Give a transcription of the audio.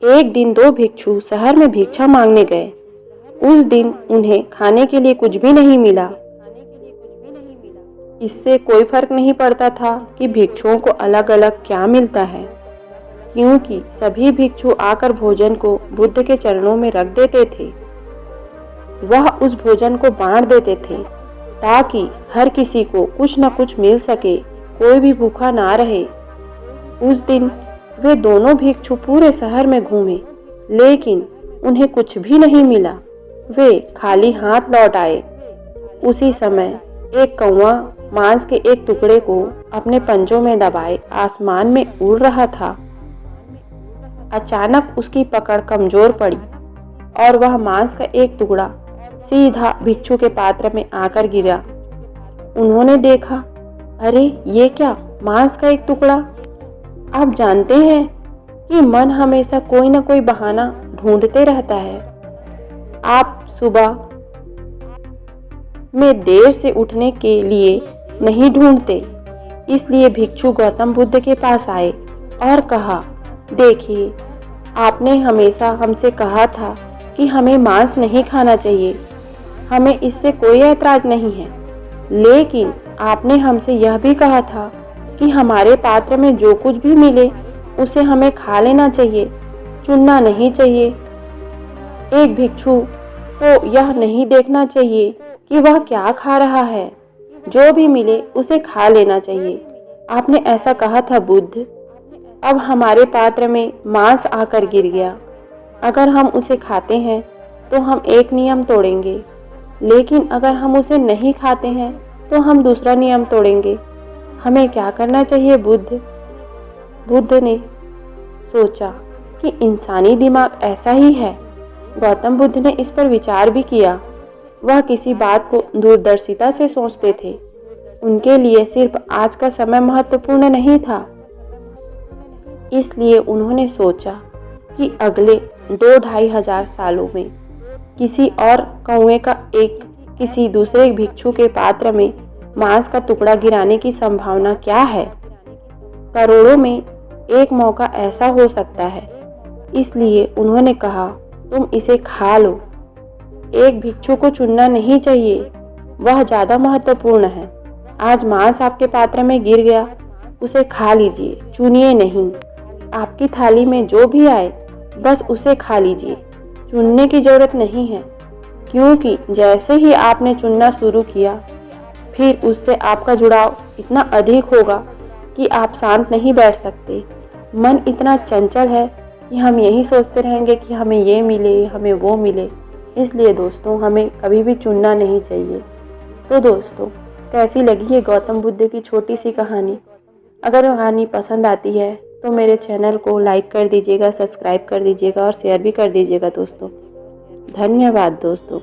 एक दिन दो भिक्षु शहर में भिक्षा मांगने गए। उस दिन उन्हें खाने के लिए कुछ भी नहीं मिला। इससे कोई फर्क नहीं पड़ता था कि भिक्षुओं को अलग अलग क्या मिलता है, क्योंकि सभी भिक्षु आकर भोजन को बुद्ध के चरणों में रख देते थे। वह उस भोजन को बांट देते थे ताकि हर किसी को कुछ न कुछ मिल सके, कोई भी भूखा ना रहे। उस दिन वे दोनों भिक्षु पूरे शहर में घूमे, लेकिन उन्हें कुछ भी नहीं मिला। वे खाली हाथ लौट आए। उसी समय एक कौवा मांस के एक टुकड़े को अपने पंजों में दबाए आसमान में उड़ रहा था। अचानक उसकी पकड़ कमजोर पड़ी और वह मांस का एक टुकड़ा सीधा भिक्षु के पात्र में आकर गिरा। उन्होंने देखा, अरे ये क्या, मांस का एक टुकड़ा। आप जानते हैं कि मन हमेशा कोई ना कोई बहाना ढूंढते रहता है। आप सुबह में देर से उठने के लिए नहीं ढूंढते। इसलिए भिक्षु गौतम बुद्ध के पास आए और कहा, देखिए, आपने हमेशा हमसे कहा था कि हमें मांस नहीं खाना चाहिए। हमें इससे कोई ऐतराज नहीं है, लेकिन आपने हमसे यह भी कहा था कि हमारे पात्र में जो कुछ भी मिले उसे हमें खा लेना चाहिए, चुनना नहीं चाहिए। एक भिक्षु को यह नहीं देखना चाहिए कि वह क्या खा रहा है, जो भी मिले उसे खा लेना चाहिए। आपने ऐसा कहा था बुद्ध। अब हमारे पात्र में मांस आकर गिर गया। अगर हम उसे खाते हैं तो हम एक नियम तोड़ेंगे, लेकिन अगर हम उसे नहीं खाते हैं तो हम दूसरा नियम तोड़ेंगे। हमें क्या करना चाहिए बुद्ध? बुद्ध ने सोचा कि इंसानी दिमाग ऐसा ही है। गौतम बुद्ध ने इस पर विचार भी किया। वह किसी बात को दूरदर्शिता से सोचते थे। उनके लिए सिर्फ आज का समय महत्वपूर्ण नहीं था। इसलिए उन्होंने सोचा कि अगले 2-2,500 सालों में किसी और कौवे का किसी दूसरे भिक्षु के पात्र में मांस का टुकड़ा गिराने की संभावना क्या है। करोड़ों में एक मौका ऐसा हो सकता है। इसलिए उन्होंने कहा, तुम इसे खा लो। एक भिक्षु को चुनना नहीं चाहिए, वह ज़्यादा महत्वपूर्ण है। आज मांस आपके पात्र में गिर गया, उसे खा लीजिए, चुनिए नहीं। आपकी थाली में जो भी आए बस उसे खा लीजिए, चुनने की ज़रूरत नहीं है, क्योंकि जैसे ही आपने चुनना शुरू किया फिर उससे आपका जुड़ाव इतना अधिक होगा कि आप शांत नहीं बैठ सकते। मन इतना चंचल है कि हम यही सोचते रहेंगे कि हमें ये मिले, हमें वो मिले। इसलिए दोस्तों, हमें कभी भी चुनना नहीं चाहिए। तो दोस्तों, कैसी लगी ये गौतम बुद्ध की छोटी सी कहानी? अगर कहानी पसंद आती है तो मेरे चैनल को लाइक कर दीजिएगा, सब्सक्राइब कर दीजिएगा और शेयर भी कर दीजिएगा दोस्तों। धन्यवाद दोस्तों।